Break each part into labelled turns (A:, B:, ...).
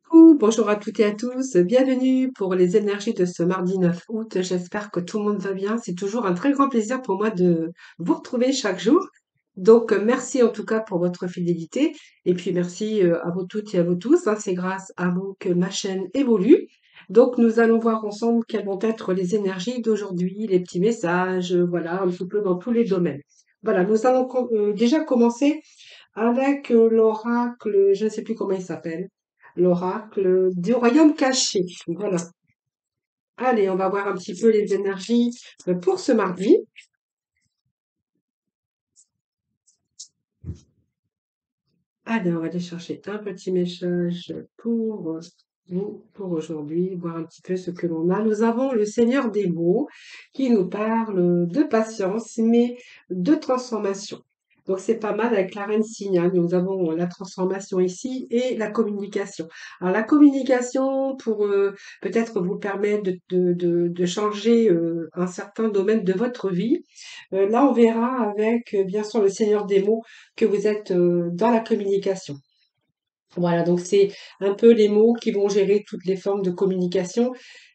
A: Coucou, bonjour à toutes et à tous, bienvenue pour les énergies de ce mardi 9 août. J'espère que tout le monde va bien. C'est toujours un très grand plaisir pour moi de vous retrouver chaque jour. Donc, merci en tout cas pour votre fidélité. Et puis, merci à vous toutes et à vous tous, hein. C'est grâce à vous que ma chaîne évolue. Donc, nous allons voir ensemble quelles vont être les énergies d'aujourd'hui, les petits messages, voilà, un petit peu dans tous les domaines. Voilà, nous allons déjà commencer avec l'oracle, je ne sais plus comment il s'appelle, l'oracle du royaume caché. Voilà. Allez, on va voir un petit peu les énergies pour ce mardi. Allez, on va aller chercher un petit message pour vous, pour aujourd'hui, voir un petit peu ce que l'on a. Nous avons le Seigneur des mots qui nous parle de patience, mais de transformation. Donc c'est pas mal avec la reine cygne, hein. Nous avons la transformation ici et la communication. Alors la communication pour peut-être vous permettre de changer un certain domaine de votre vie. Là, on verra avec bien sûr le Seigneur des mots que vous êtes dans la communication. Voilà, donc c'est un peu les mots qui vont gérer toutes les formes de communication.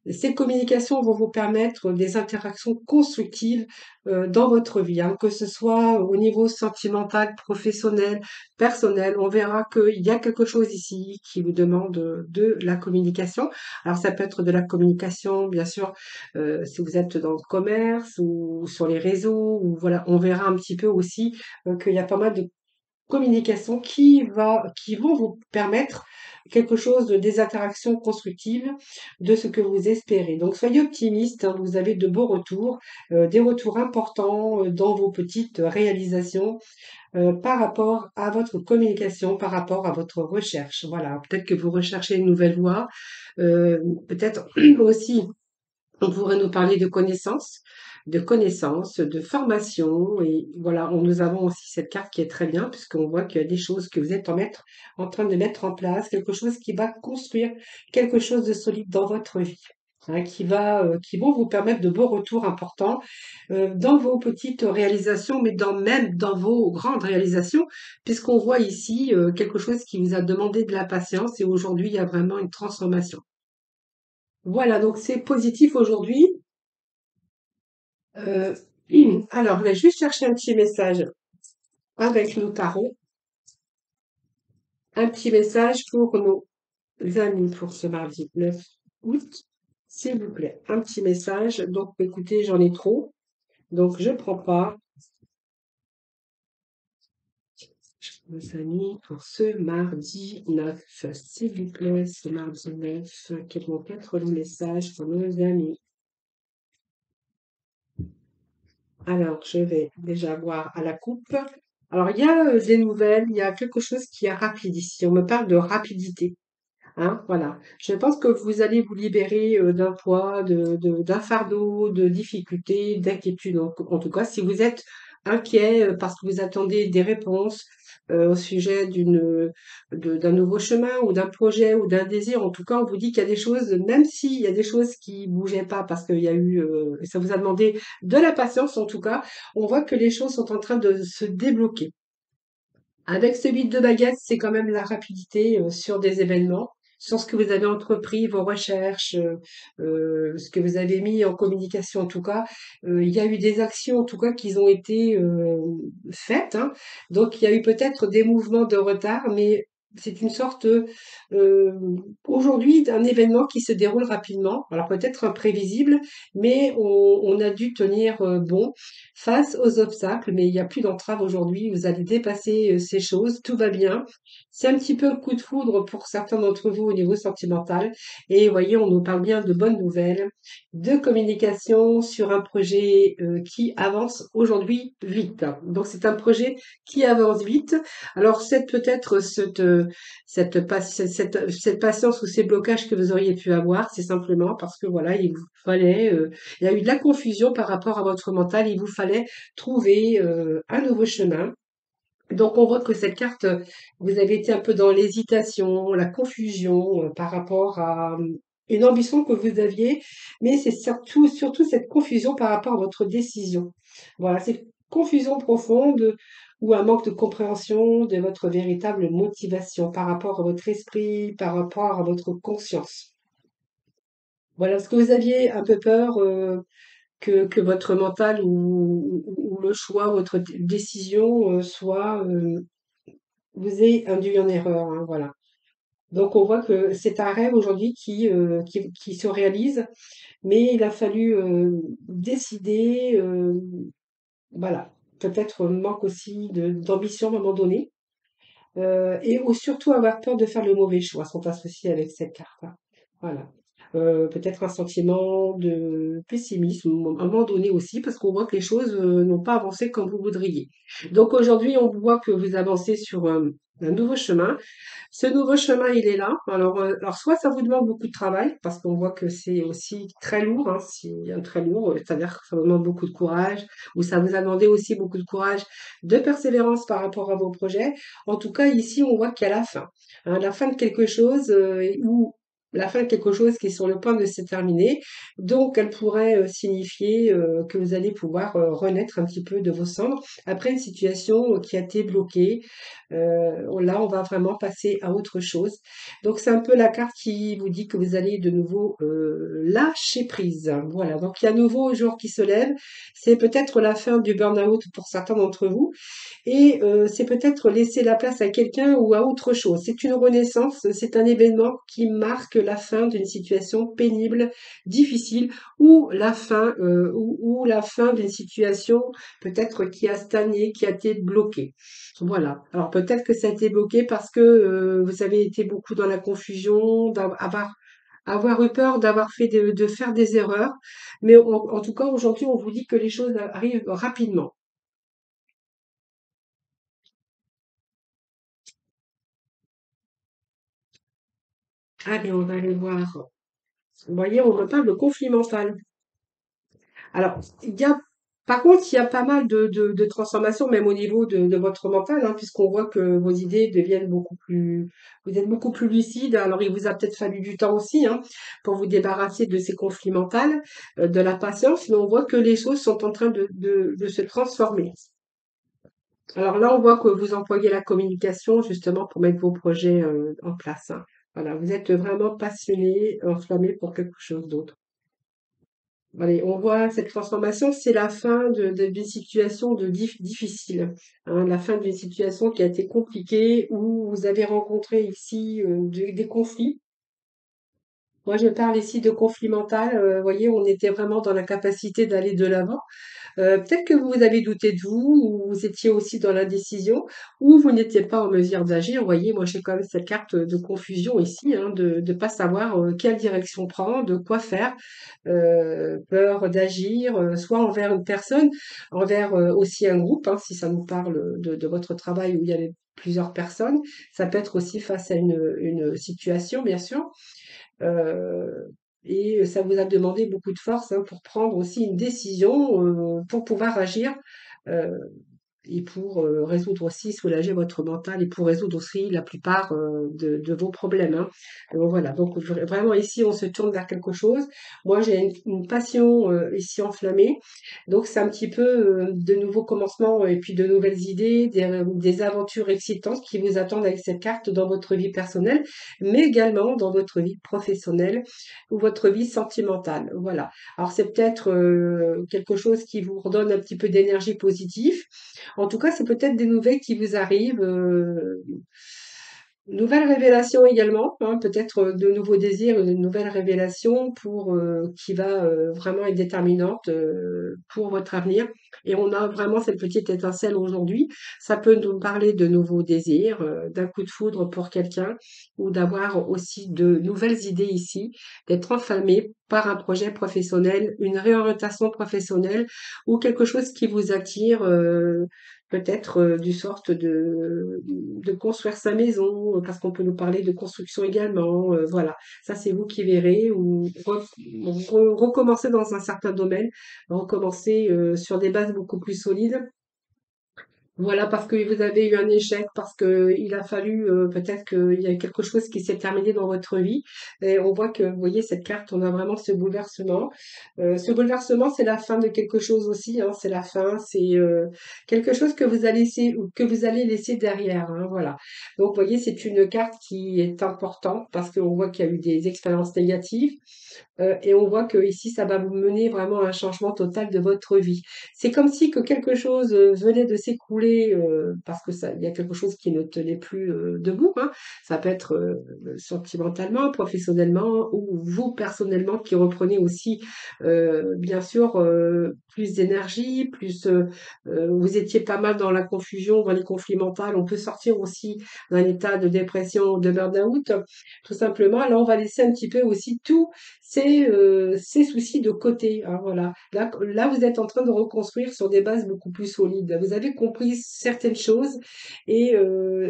A: Ces communications vont vous permettre des interactions constructives dans votre vie, hein, que ce soit au niveau sentimental, professionnel, personnel. On verra qu'il y a quelque chose ici qui vous demande de la communication. Alors ça peut être de la communication, bien sûr, si vous êtes dans le commerce ou sur les réseaux, ou voilà, on verra un petit peu aussi qu'il y a pas mal de communication qui vont vous permettre quelque chose des interactions constructives de ce que vous espérez. Donc soyez optimistes, hein, vous avez de beaux retours, des retours importants dans vos petites réalisations par rapport à votre communication, par rapport à votre recherche. Voilà, peut-être que vous recherchez une nouvelle voie, euh, peut-être aussi on pourrait nous parler de connaissances, de formation. Et voilà, nous avons aussi cette carte qui est très bien, puisqu'on voit qu'il y a des choses que vous êtes en train de mettre en place, quelque chose qui va construire quelque chose de solide dans votre vie, hein, qui vont vous permettre de beaux retours importants dans vos petites réalisations, mais même dans vos grandes réalisations, puisqu'on voit ici quelque chose qui vous a demandé de la patience et aujourd'hui, il y a vraiment une transformation. Voilà, donc c'est positif aujourd'hui. Euh, alors, je vais juste chercher un petit message avec nos tarots, un petit message pour nos amis pour ce mardi 9 août, s'il vous plaît. Un petit message. Donc, écoutez, j'en ai trop, donc je prends pas. Nos amis pour ce mardi 9, s'il vous plaît, ce mardi 9, quels vont être les messages pour nos amis? Alors, je vais déjà voir à la coupe. Alors, il y a des nouvelles, il y a quelque chose qui est rapide ici. On me parle de rapidité. Hein, voilà. Je pense que vous allez vous libérer d'un poids, d'un fardeau, de difficultés, d'inquiétudes. En tout cas, si vous êtes inquiet parce que vous attendez des réponses au sujet d'un nouveau chemin ou d'un projet ou d'un désir, en tout cas, on vous dit qu'il y a des choses, même s'il y a des choses qui bougeaient pas parce qu'il y a eu, ça vous a demandé de la patience, en tout cas, on voit que les choses sont en train de se débloquer. Avec ce vide de baguette, c'est quand même la rapidité sur des événements, sur ce que vous avez entrepris, vos recherches, ce que vous avez mis en communication en tout cas. Il y a eu des actions en tout cas qui ont été faites, hein. Donc il y a eu peut-être des mouvements de retard, mais c'est une sorte aujourd'hui d'un événement qui se déroule rapidement. Alors peut-être imprévisible, mais on a dû tenir bon face aux obstacles, mais il n'y a plus d'entrave aujourd'hui. Vous allez dépasser ces choses, tout va bien. C'est un petit peu le coup de foudre pour certains d'entre vous au niveau sentimental. Et vous voyez, on nous parle bien de bonnes nouvelles, de communication sur un projet qui avance aujourd'hui vite. Donc c'est un projet qui avance vite. Alors c'est peut-être cette patience ou ces blocages que vous auriez pu avoir, c'est simplement parce que voilà, il vous fallait il y a eu de la confusion par rapport à votre mental. Il vous fallait trouver un nouveau chemin. Donc, on voit que cette carte, vous avez été un peu dans l'hésitation, la confusion par rapport à une ambition que vous aviez, mais c'est surtout cette confusion par rapport à votre décision. Voilà, cette confusion profonde ou un manque de compréhension de votre véritable motivation par rapport à votre esprit, par rapport à votre conscience. Voilà, est-ce que vous aviez un peu peur que votre mental ou le choix, votre décision soit vous ait induit en erreur, hein, voilà. Donc on voit que c'est un rêve aujourd'hui qui se réalise, mais il a fallu décider, voilà. Peut-être manque aussi d'ambition à un moment donné, et ou surtout avoir peur de faire le mauvais choix sont associés avec cette carte-là. Voilà. Peut-être un sentiment de pessimisme à un moment donné aussi, parce qu'on voit que les choses n'ont pas avancé comme vous voudriez. Donc aujourd'hui, on voit que vous avancez sur un nouveau chemin. Ce nouveau chemin, il est là. Alors soit ça vous demande beaucoup de travail, parce qu'on voit que c'est aussi très lourd, hein, très lourd, c'est-à-dire que ça vous demande beaucoup de courage, ou ça vous a demandé aussi beaucoup de courage, de persévérance par rapport à vos projets. En tout cas, ici, on voit qu'il y a la fin, hein, la fin de quelque chose, ou la fin de quelque chose qui est sur le point de se terminer. Donc, elle pourrait signifier que vous allez pouvoir renaître un petit peu de vos cendres après une situation qui a été bloquée. Là, on va vraiment passer à autre chose. Donc, c'est un peu la carte qui vous dit que vous allez de nouveau lâcher prise. Voilà. Donc, il y a un nouveau jour qui se lève. C'est peut-être la fin du burn-out pour certains d'entre vous. Et c'est peut-être laisser la place à quelqu'un ou à autre chose. C'est une renaissance, c'est un événement qui marque la fin d'une situation pénible, difficile, ou la fin, ou la fin d'une situation peut-être qui a stagné, qui a été bloquée. Voilà. Alors peut-être que ça a été bloqué parce que vous avez été beaucoup dans la confusion, avoir eu peur d'avoir fait de faire des erreurs. Mais en tout cas, aujourd'hui, on vous dit que les choses arrivent rapidement. Allez, on va aller voir. Vous voyez, on me parle de conflit mental. Alors, par contre, il y a pas mal de transformations, même au niveau de votre mental, hein, puisqu'on voit que vos idées deviennent vous êtes beaucoup plus lucide. Alors, il vous a peut-être fallu du temps aussi, hein, pour vous débarrasser de ces conflits mentaux, de la patience, mais on voit que les choses sont en train de se transformer. Alors là, on voit que vous employez la communication justement pour mettre vos projets en place, hein. Voilà, vous êtes vraiment passionné, enflammé pour quelque chose d'autre. Allez, on voit cette transformation, c'est la fin d'une situation difficile, hein, la fin d'une situation qui a été compliquée, où vous avez rencontré ici des conflits. Moi, je parle ici de conflit mental. Vous voyez, on était vraiment dans la capacité d'aller de l'avant. Peut-être que vous avez douté de vous, ou vous étiez aussi dans l'indécision, ou vous n'étiez pas en mesure d'agir. Vous voyez, moi j'ai quand même cette carte de confusion ici, hein, de ne pas savoir quelle direction prendre, de quoi faire, peur d'agir, soit envers une personne, envers aussi un groupe, hein, si ça nous parle de votre travail où il y avait plusieurs personnes. Ça peut être aussi face à une situation, bien sûr. Euh, et ça vous a demandé beaucoup de force, hein, pour prendre aussi une décision, pour pouvoir agir. Euh, et pour résoudre aussi, soulager votre mental et pour résoudre aussi la plupart de vos problèmes, hein. Voilà, donc vraiment ici, on se tourne vers quelque chose. Moi, j'ai une passion ici enflammée, donc c'est un petit peu de nouveaux commencements et puis de nouvelles idées, des aventures excitantes qui vous attendent avec cette carte dans votre vie personnelle, mais également dans votre vie professionnelle ou votre vie sentimentale. Voilà. Alors c'est peut-être quelque chose qui vous redonne un petit peu d'énergie positive. En tout cas, c'est peut-être des nouvelles qui vous arrivent. Nouvelle révélation également, hein, peut-être de nouveaux désirs, une nouvelle révélation qui va vraiment être déterminante pour votre avenir. Et on a vraiment cette petite étincelle aujourd'hui. Ça peut nous parler de nouveaux désirs, d'un coup de foudre pour quelqu'un, ou d'avoir aussi de nouvelles idées ici, d'être enflammé par un projet professionnel, une réorientation professionnelle, ou quelque chose qui vous attire. Peut-être du sorte de construire sa maison, parce qu'on peut nous parler de construction également. Voilà, ça c'est vous qui verrez, ou recommencer dans un certain domaine, recommencer sur des bases beaucoup plus solides. Voilà, parce que vous avez eu un échec, parce que il a fallu peut-être qu'il y a quelque chose qui s'est terminé dans votre vie. Et on voit que, vous voyez, cette carte, on a vraiment ce bouleversement. Ce bouleversement, c'est la fin de quelque chose aussi, hein, c'est la fin, c'est quelque chose que vous allez laisser, ou que vous allez laisser derrière, hein, voilà. Donc, vous voyez, c'est une carte qui est importante parce qu'on voit qu'il y a eu des expériences négatives. Et on voit que ici, ça va vous mener vraiment à un changement total de votre vie. C'est comme si que quelque chose venait de s'écrouler parce que ça, il y a quelque chose qui ne tenait plus debout, hein. Ça peut être sentimentalement, professionnellement ou vous personnellement qui reprenez aussi, bien sûr, plus d'énergie, plus. Vous étiez pas mal dans la confusion, dans les conflits mentaux. On peut sortir aussi d'un état de dépression, de burn-out, tout simplement. Là, on va laisser un petit peu aussi tout ces soucis de côté, hein, voilà. Là, vous êtes en train de reconstruire sur des bases beaucoup plus solides. Vous avez compris certaines choses et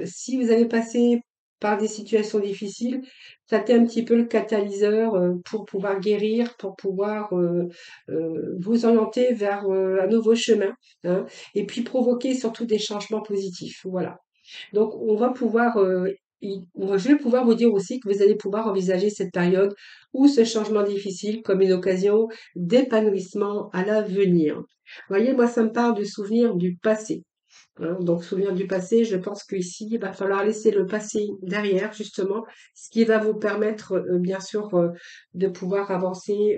A: si vous avez passé par des situations difficiles, ça a été un petit peu le catalyseur pour pouvoir guérir, pour pouvoir vous orienter vers un nouveau chemin, hein, et puis provoquer surtout des changements positifs. Voilà. Donc, on va pouvoir, je vais pouvoir vous dire aussi que vous allez pouvoir envisager cette période ou ce changement difficile comme une occasion d'épanouissement à l'avenir. Vous voyez, moi, ça me parle de souvenirs du passé. Hein. Donc, souvenir du passé, je pense qu'ici, il va falloir laisser le passé derrière, justement, ce qui va vous permettre, bien sûr, de pouvoir avancer,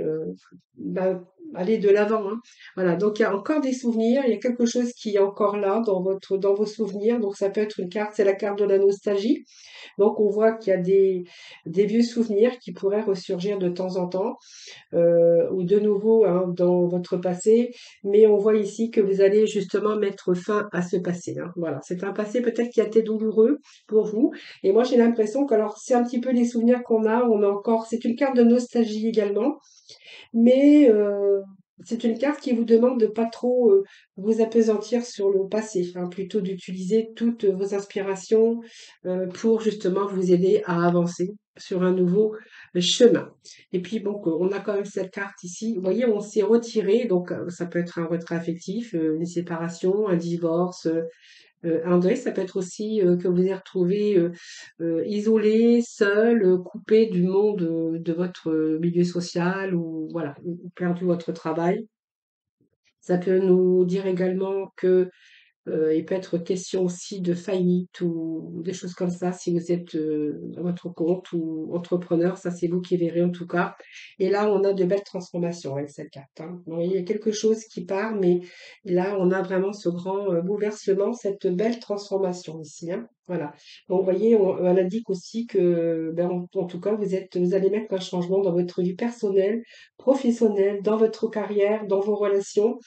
A: bah, aller de l'avant, hein. Voilà, donc il y a encore des souvenirs, il y a quelque chose qui est encore là dans vos souvenirs. Donc, ça peut être une carte, c'est la carte de la nostalgie. Donc, on voit qu'il y a des vieux souvenirs qui pourraient ressurgir de temps en temps ou de nouveau hein, dans votre passé, mais on voit ici que vous allez justement mettre fin à ce passé, hein. Voilà, c'est un passé peut-être qui a été douloureux pour vous, et moi j'ai l'impression que alors c'est un petit peu les souvenirs on a encore, c'est une carte de nostalgie également, mais c'est une carte qui vous demande de pas trop vous appesantir sur le passé, hein, plutôt d'utiliser toutes vos inspirations pour justement vous aider à avancer sur un nouveau chemin. Et puis bon, on a quand même cette carte ici. Vous voyez, on s'est retiré, donc ça peut être un retrait affectif, une séparation, un divorce, un deuil. Ça peut être aussi que vous vous retrouvé isolé, seul, coupé du monde de votre milieu social ou voilà, ou perdu votre travail. Ça peut nous dire également que il peut être question aussi de faillite ou des choses comme ça si vous êtes à votre compte ou entrepreneur, ça c'est vous qui verrez en tout cas. Et là, on a de belles transformations avec cette carte, hein. Vous voyez, il y a quelque chose qui part, mais là, on a vraiment ce grand bouleversement, cette belle transformation ici, hein. Voilà. Donc, vous voyez, on indique aussi que, ben, en tout cas, vous allez mettre un changement dans votre vie personnelle, professionnelle, dans votre carrière, dans vos relations.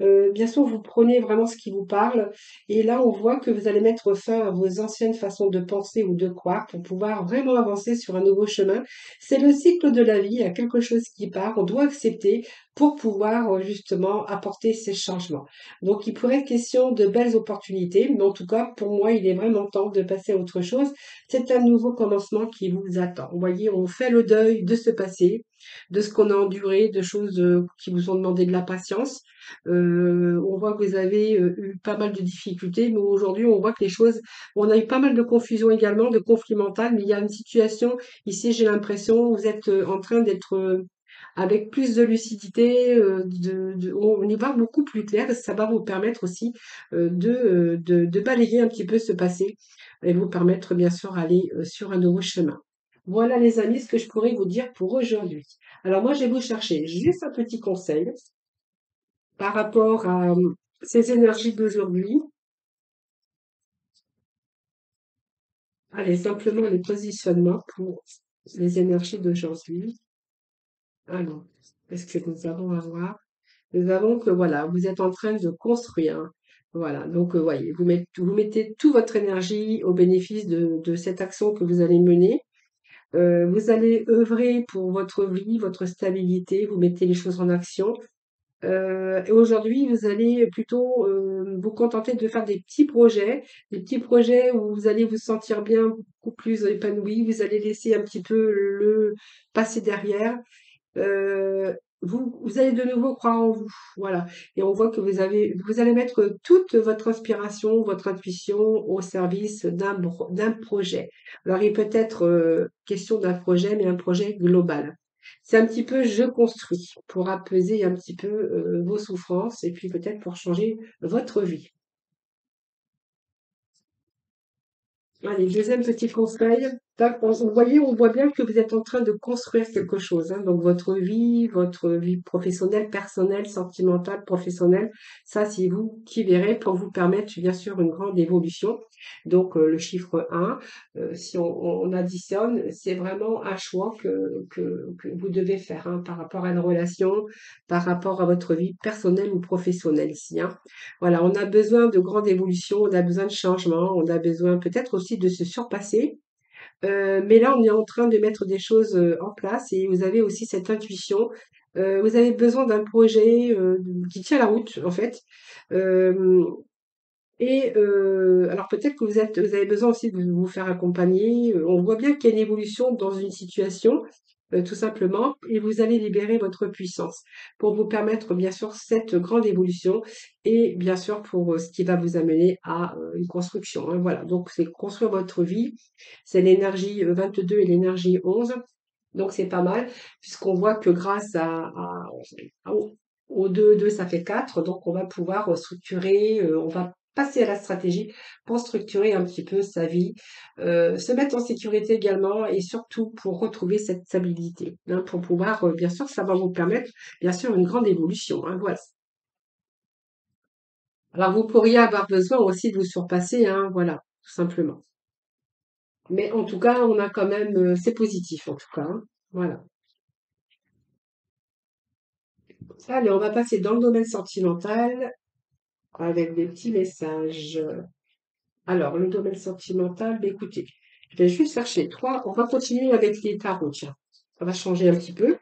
A: Bien sûr, vous prenez vraiment ce qui vous parle et là, on voit que vous allez mettre fin à vos anciennes façons de penser ou de croire pour pouvoir vraiment avancer sur un nouveau chemin. C'est le cycle de la vie, il y a quelque chose qui part, on doit accepter pour pouvoir justement apporter ces changements. Donc, il pourrait être question de belles opportunités, mais en tout cas, pour moi, il est vraiment temps de passer à autre chose. C'est un nouveau commencement qui vous attend. Vous voyez, on fait le deuil de ce passé, de ce qu'on a enduré, de choses qui vous ont demandé de la patience. On voit que vous avez eu pas mal de difficultés, mais aujourd'hui, on voit que les choses, on a eu pas mal de confusion également, de conflits mentaux, mais il y a une situation, ici, j'ai l'impression, vous êtes en train d'être avec plus de lucidité, on y va beaucoup plus clair, et ça va vous permettre aussi de balayer un petit peu ce passé et vous permettre, bien sûr, d'aller sur un nouveau chemin. Voilà, les amis, ce que je pourrais vous dire pour aujourd'hui. Alors, moi, je vais vous chercher juste un petit conseil par rapport à ces énergies d'aujourd'hui. Allez, simplement les positionnements pour les énergies d'aujourd'hui. Alors, qu'est-ce que nous avons à voir? Nous avons que, voilà, vous êtes en train de construire. Voilà, donc, voyez, vous mettez toute votre énergie au bénéfice de cette action que vous allez mener. Vous allez œuvrer pour votre vie, votre stabilité, vous mettez les choses en action. Et aujourd'hui, vous allez plutôt vous contenter de faire des petits projets où vous allez vous sentir bien, beaucoup plus épanoui. Vous allez laisser un petit peu le passer derrière. vous allez de nouveau croire en vous, voilà. Et on voit que vous allez mettre toute votre inspiration, votre intuition au service d'un projet. Alors, il peut être question d'un projet, mais un projet global. C'est un petit peu je construis pour apaiser un petit peu vos souffrances et puis peut-être pour changer votre vie. Allez, deuxième petit conseil. Tac, on voit bien que vous êtes en train de construire quelque chose, hein. Donc, votre vie professionnelle, personnelle, sentimentale, professionnelle, ça, c'est vous qui verrez pour vous permettre, bien sûr, une grande évolution. Donc, le chiffre 1, si on additionne, c'est vraiment un choix que vous devez faire, hein, par rapport à une relation, par rapport à votre vie personnelle ou professionnelle ici, hein. Voilà, on a besoin de grandes évolutions, on a besoin de changements, on a besoin peut-être aussi de se surpasser. Mais là, on est en train de mettre des choses en place et vous avez aussi cette intuition. Vous avez besoin d'un projet qui tient la route, en fait. Euh, alors peut-être que vous avez besoin aussi de vous faire accompagner. On voit bien qu'il y a une évolution dans une situation, tout simplement, et vous allez libérer votre puissance pour vous permettre, bien sûr, cette grande évolution et bien sûr pour ce qui va vous amener à une construction, hein. Voilà, donc c'est construire votre vie. C'est l'énergie 22 et l'énergie 11. Donc c'est pas mal, puisqu'on voit que grâce au 2, ça fait 4, donc on va pouvoir structurer, on va passer à la stratégie pour structurer un petit peu sa vie, se mettre en sécurité également et surtout pour retrouver cette stabilité, hein, pour pouvoir, bien sûr, ça va vous permettre, bien sûr, une grande évolution, hein, voilà. Alors vous pourriez avoir besoin aussi de vous surpasser, hein, voilà, tout simplement. Mais en tout cas, on a quand même, c'est positif en tout cas, hein, voilà. Allez, on va passer dans le domaine sentimental avec des petits messages. Alors, le domaine sentimental, bah, écoutez, je vais juste chercher trois. On va continuer avec les tarots, tiens. Ça va changer un petit peu.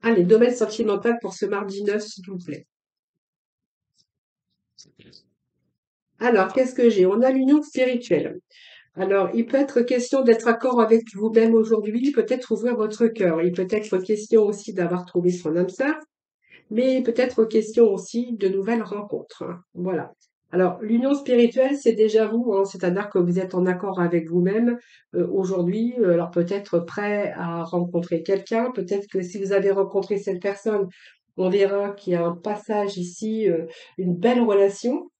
A: Allez, domaine sentimental pour ce mardi 9, s'il vous plaît. Alors, qu'est-ce que j'ai? On a l'union spirituelle. Alors, il peut être question d'être accord avec vous-même aujourd'hui, peut-être ouvrir votre cœur. Il peut être question aussi d'avoir trouvé son âme sœur, mais peut-être question aussi de nouvelles rencontres, hein. Voilà. Alors, l'union spirituelle, c'est déjà vous, hein, c'est-à-dire que vous êtes en accord avec vous-même aujourd'hui. Alors, peut-être prêt à rencontrer quelqu'un. Peut-être que si vous avez rencontré cette personne, on verra qu'il y a un passage ici, une belle relation.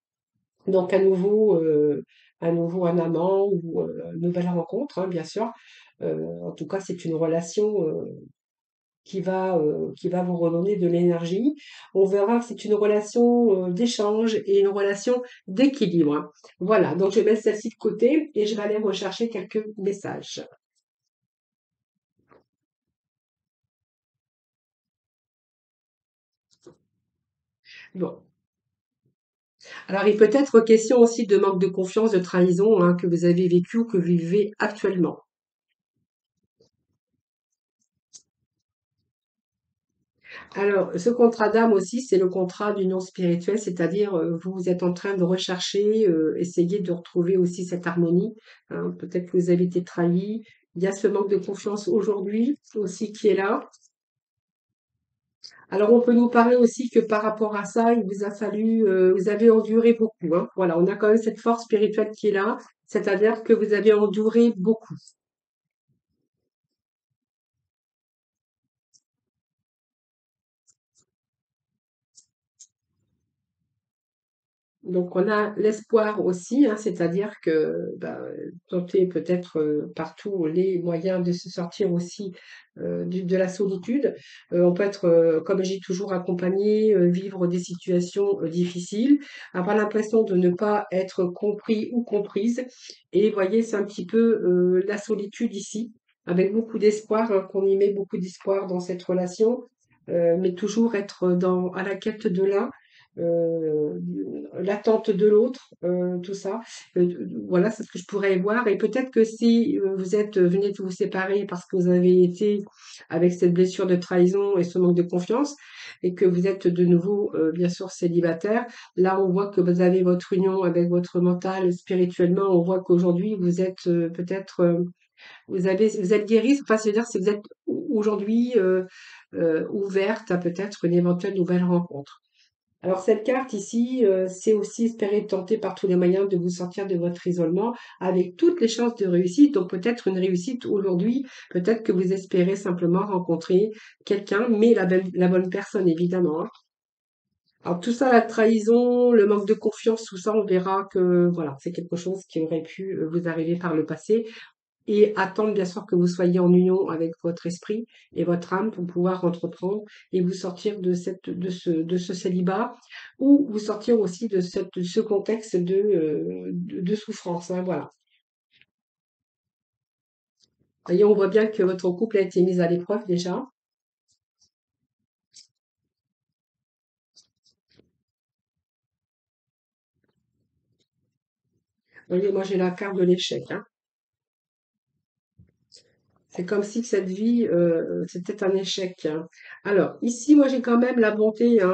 A: Donc, à nouveau un amant ou une nouvelle rencontre, hein, bien sûr. En tout cas, c'est une relation qui va vous redonner de l'énergie. On verra que c'est une relation d'échange et une relation d'équilibre, hein. Voilà, donc je mets celle-ci de côté et je vais aller rechercher quelques messages. Bon, alors il peut être question aussi de manque de confiance, de trahison, hein, que vous avez vécu ou que vous vivez actuellement. Alors, ce contrat d'âme aussi, c'est le contrat d'union spirituelle, c'est-à-dire vous êtes en train de rechercher, essayer de retrouver aussi cette harmonie, hein. Peut-être que vous avez été trahi. Il y a ce manque de confiance aujourd'hui aussi qui est là. Alors, on peut nous parler aussi que par rapport à ça, il vous a fallu, vous avez enduré beaucoup, hein. Voilà, on a quand même cette force spirituelle qui est là, c'est-à-dire que vous avez enduré beaucoup. Donc on a l'espoir aussi, hein, c'est-à-dire que bah, tenter peut-être par tous les moyens de se sortir aussi de la solitude. On peut être, comme je dis toujours, accompagné, vivre des situations difficiles, avoir l'impression de ne pas être compris ou comprise. Et vous voyez, c'est un petit peu la solitude ici, avec beaucoup d'espoir, hein, qu'on y met beaucoup d'espoir dans cette relation, mais toujours être à la quête de l'un. euh, l'attente de l'autre, tout ça. Voilà, c'est ce que je pourrais voir. Et peut-être que si venez de vous séparer parce que vous avez été avec cette blessure de trahison et ce manque de confiance, et que vous êtes de nouveau, bien sûr, célibataire, là, on voit que vous avez votre union avec votre mental, spirituellement, on voit qu'aujourd'hui, vous êtes peut-être, vous êtes guérie, enfin, c'est-à-dire si vous êtes aujourd'hui ouverte à peut-être une éventuelle nouvelle rencontre. Alors cette carte ici, c'est aussi espérer tenter par tous les moyens de vous sortir de votre isolement avec toutes les chances de réussite. Donc peut-être une réussite aujourd'hui, peut-être que vous espérez simplement rencontrer quelqu'un, mais la bonne personne évidemment, hein. Alors tout ça, la trahison, le manque de confiance, tout ça, on verra que voilà, c'est quelque chose qui aurait pu vous arriver par le passé et attendre bien sûr que vous soyez en union avec votre esprit et votre âme pour pouvoir entreprendre et vous sortir de ce célibat ou vous sortir aussi de ce contexte de souffrance, hein, voilà. Voyez, on voit bien que votre couple a été mis à l'épreuve déjà. Voyez, moi j'ai la carte de l'échec, hein. C'est comme si cette vie, c'était un échec, hein. Alors, ici, moi, j'ai quand même la bonté, hein,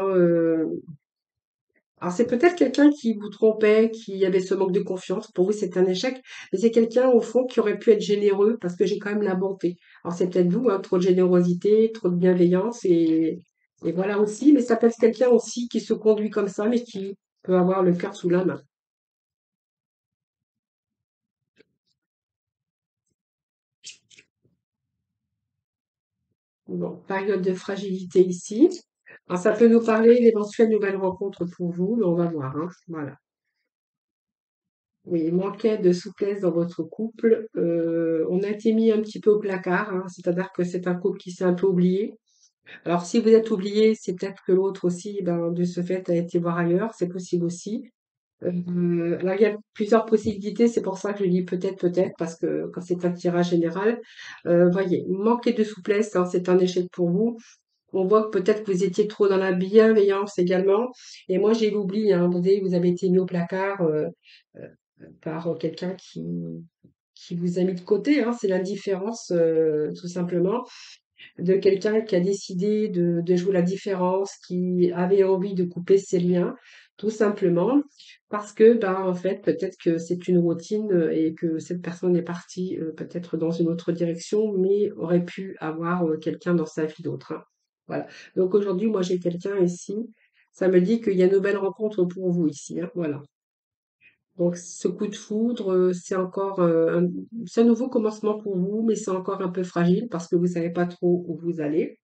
A: alors c'est peut-être quelqu'un qui vous trompait, qui avait ce manque de confiance. Pour vous, c'est un échec, mais c'est quelqu'un au fond qui aurait pu être généreux parce que j'ai quand même la bonté. Alors c'est peut-être vous, hein, trop de générosité, trop de bienveillance et voilà aussi. Mais ça peut être quelqu'un aussi qui se conduit comme ça, mais qui peut avoir le cœur sous la main. Bon, période de fragilité ici. Alors ça peut nous parler d'éventuelles nouvelles rencontres pour vous, mais on va voir, hein. Voilà. Oui, il manquait de souplesse dans votre couple. On a été mis un petit peu au placard, hein, c'est-à-dire que c'est un couple qui s'est un peu oublié. Alors, si vous êtes oublié, c'est peut-être que l'autre aussi, ben, de ce fait, a été voir ailleurs, c'est possible aussi. Alors, il y a plusieurs possibilités, c'est pour ça que je dis peut-être, peut-être, parce que quand c'est un tirage général, voyez, manquer de souplesse, hein, c'est un échec pour vous. On voit que peut-être que vous étiez trop dans la bienveillance également. Et moi, j'ai l'oubli, hein, vous avez été mis au placard. Euh, par quelqu'un qui vous a mis de côté, hein, c'est l'indifférence tout simplement, de quelqu'un qui a décidé de jouer la différence, qui avait envie de couper ses liens, tout simplement, parce que ben, en fait, peut-être que c'est une routine et que cette personne est partie peut-être dans une autre direction, mais aurait pu avoir quelqu'un dans sa vie d'autre, hein. Voilà. Donc aujourd'hui, moi j'ai quelqu'un ici, ça me dit qu'il y a une nouvelle rencontre pour vous ici, hein, voilà. Donc ce coup de foudre, c'est encore, c'est un nouveau commencement pour vous, mais c'est encore un peu fragile parce que vous savez pas trop où vous allez.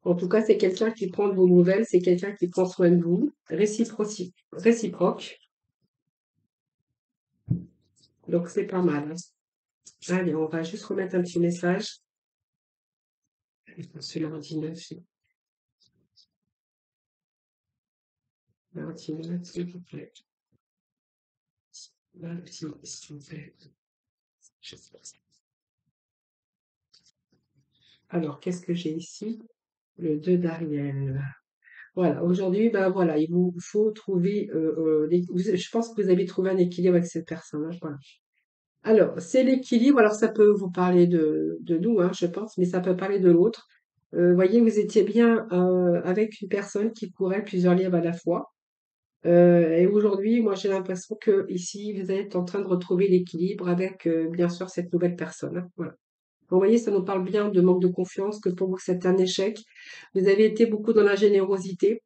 A: En tout cas, c'est quelqu'un qui prend de vos nouvelles, c'est quelqu'un qui prend soin de vous, réciproque. Donc c'est pas mal, hein. Allez, on va juste remettre un petit message. Ce lundi 9, lundi 9, s'il vous plaît. Lundi, s'il vous plaît. Je sais pas. Alors, qu'est-ce que j'ai ici? Le 2 d'Ariel. Voilà, aujourd'hui, ben voilà, il vous faut trouver, je pense que vous avez trouvé un équilibre avec cette personne, hein, voilà. Alors, c'est l'équilibre, alors ça peut vous parler de nous, hein, je pense, mais ça peut parler de l'autre. Voyez, vous étiez bien avec une personne qui courait plusieurs livres à la fois. Et aujourd'hui, moi, j'ai l'impression que ici, vous êtes en train de retrouver l'équilibre avec, bien sûr, cette nouvelle personne, hein, voilà. Vous voyez, ça nous parle bien de manque de confiance, que pour vous, c'est un échec. Vous avez été beaucoup dans la générosité.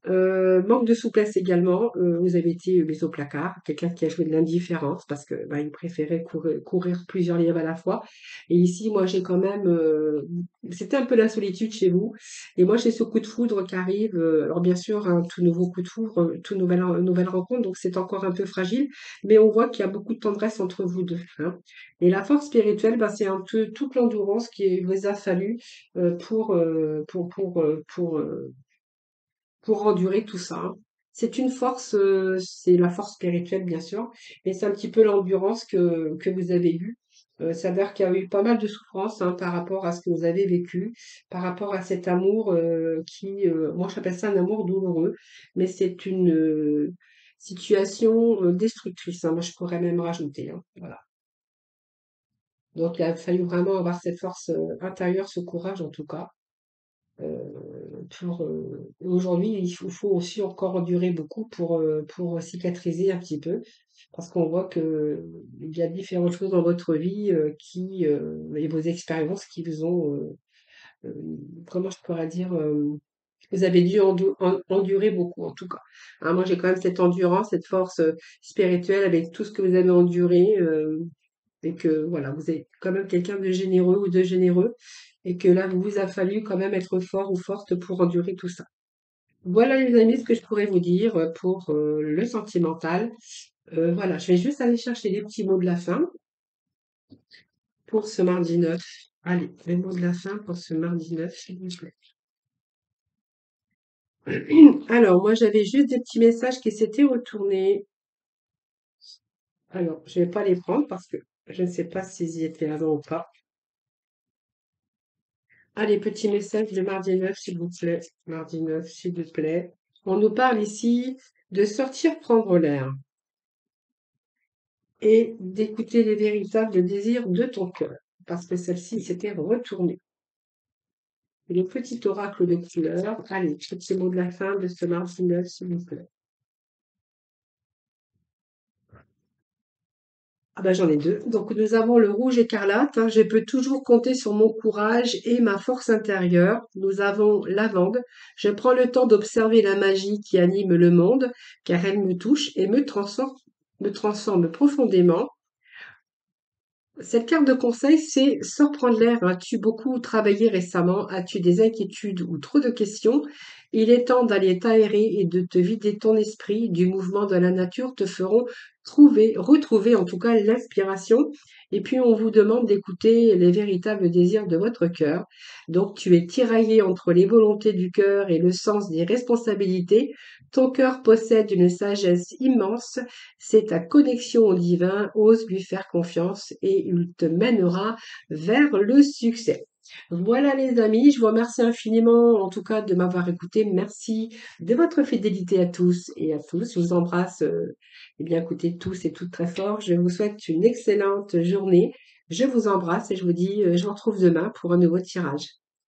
A: Manque de souplesse également, vous avez été mis au placard, quelqu'un qui a joué de l'indifférence parce que bah, il préférait courir plusieurs livres à la fois. Et ici, moi, j'ai quand même, c'était un peu la solitude chez vous. Et moi, j'ai ce coup de foudre qui arrive. Alors bien sûr, un tout nouveau coup de foudre, tout nouvelle rencontre, donc c'est encore un peu fragile, mais on voit qu'il y a beaucoup de tendresse entre vous deux, hein. Et la force spirituelle, bah, c'est un peu toute l'endurance qui vous a fallu pour endurer tout ça, hein. C'est une force, c'est la force spirituelle bien sûr, mais c'est un petit peu l'endurance que vous avez eue Ça veut dire qu'il y a eu pas mal de souffrance, hein, par rapport à ce que vous avez vécu, par rapport à cet amour, moi j'appelle ça un amour douloureux, mais c'est une, situation, destructrice, hein, moi je pourrais même rajouter, hein, voilà. Donc il a fallu vraiment avoir cette force, intérieure, ce courage en tout cas, aujourd'hui il faut aussi encore endurer beaucoup pour cicatriser un petit peu. Parce qu'on voit que il y a différentes choses dans votre vie, et vos expériences qui vous ont, comment je pourrais dire, vous avez dû endurer beaucoup en tout cas. Hein, moi j'ai quand même cette endurance, cette force, spirituelle avec tout ce que vous avez enduré, et que voilà, vous êtes quand même quelqu'un de généreux ou de généreux, et que là, vous a fallu quand même être fort ou forte pour endurer tout ça. Voilà les amis, ce que je pourrais vous dire pour le sentimental. Voilà, je vais juste aller chercher les petits mots de la fin pour ce mardi 9. Allez, les mots de la fin pour ce mardi 9, s'il vous plaît. Alors, moi, j'avais juste des petits messages qui s'étaient retournés. Alors, je vais pas les prendre parce que je ne sais pas s'ils y étaient avant ou pas. Allez, petit message de mardi 9, s'il vous plaît. Mardi 9, s'il vous plaît. On nous parle ici de sortir prendre l'air et d'écouter les véritables désirs de ton cœur, parce que celle-ci s'était retournée. Et le petit oracle de couleur. Allez, petit mot de la fin de ce mardi 9, s'il vous plaît. Ah ben j'en ai deux. Donc nous avons le rouge écarlate, hein. Je peux toujours compter sur mon courage et ma force intérieure. Nous avons lavande. Je prends le temps d'observer la magie qui anime le monde, car elle me touche et me transforme profondément. Cette carte de conseil, c'est sors prendre l'air. As-tu beaucoup travaillé récemment? As-tu des inquiétudes ou trop de questions? Il est temps d'aller t'aérer et de te vider ton esprit. Du mouvement de la nature te feront retrouver en tout cas l'inspiration. Et puis on vous demande d'écouter les véritables désirs de votre cœur. Donc tu es tiraillé entre les volontés du cœur et le sens des responsabilités. Ton cœur possède une sagesse immense, c'est ta connexion au divin, ose lui faire confiance et il te mènera vers le succès. Voilà les amis, je vous remercie infiniment en tout cas de m'avoir écouté. Merci de votre fidélité à tous et à tous. Je vous embrasse, eh bien écoutez tous et toutes très fort. Je vous souhaite une excellente journée. Je vous embrasse et je vous dis, je vous retrouve demain pour un nouveau tirage.